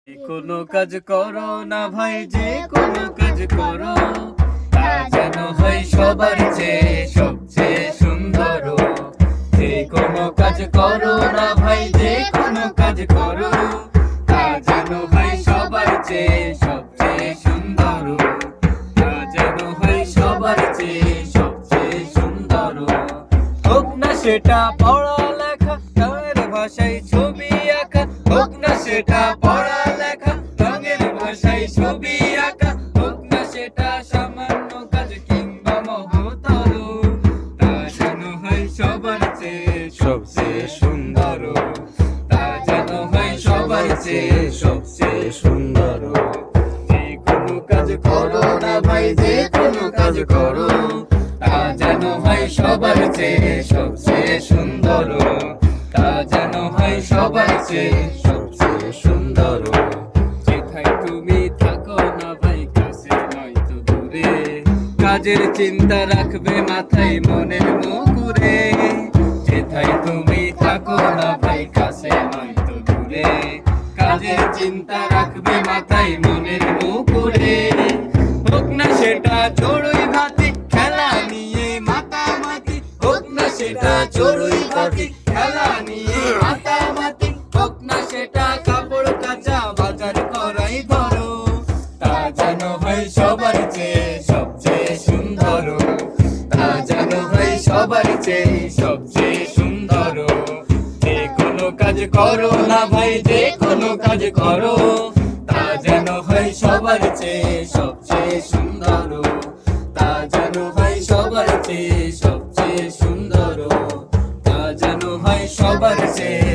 কোনো কাজ করো না ভাই, যে কোনো কাজ করো তা যেন হয় সবার চেয়ে সবচেয়ে সুন্দর। যে কোনো কাজ করো না ভাই, যে কোনো কাজ করো তা যেন হয় সবার চেয়ে সবচেয়ে সুন্দর। তা যেন হয় সবার চেয়ে সবচেয়ে সুন্দর। হোক না সেটা পড়ালেখা, গানের ভাষায় ছবি আঁকা, হোক না সেটা পড়ালেখা, রঙের ভাষায় ছবি আঁকা, হোক না সেটা সামান্য কাজ কিংবা মহতর। তা যেন হয় সবার চেয়ে সবচেয়ে সুন্দর। তা যেন হয় সবার চেয়ে সবচেয়ে সুন্দর। যে কোনো কাজ করো না ভাই, যে কোনো কাজ করো তা যেন হয় সবার চেয়ে সবচেয়ে সুন্দর। তা যেন হয় সবার চেয়ে সবচেয়ে সুন্দর। যেথায় তুমি থাকো না ভাই, কাছে নয়তো দূরে, কাজের চিন্তা রাখবে মাথায় মনের মুকুরে। যেথায় তুমি থাকো না ভাই, কাছে নয়তো দূরে, কাজের চিন্তা রাখবে মাথায় মনের মুকুরে। হোক না সেটা চড়ুই ভাতি, খেলা নিয়ে মাতামাতি, হোক না সেটা চড়ুই ভাতি, খেলা নিয়ে মাতামাতি, হোক না সেটা কাপড় কাচা, বাজার করাই ধরো। তা যেন হয় সবার চেয়ে সবচেয়ে সুন্দর। তা যেন হয় সবার চেয়ে সবচেয়ে সুন্দর। যে কোনো কাজ করো না ভাই, যে কোনো কাজ করো তা যেন হয় সবার চেয়ে সবচেয়ে সুন্দর। তা যেন হয় সবার চেয়ে সবচেয়ে সুন্দর। তা যেন হয় সবার চেয়ে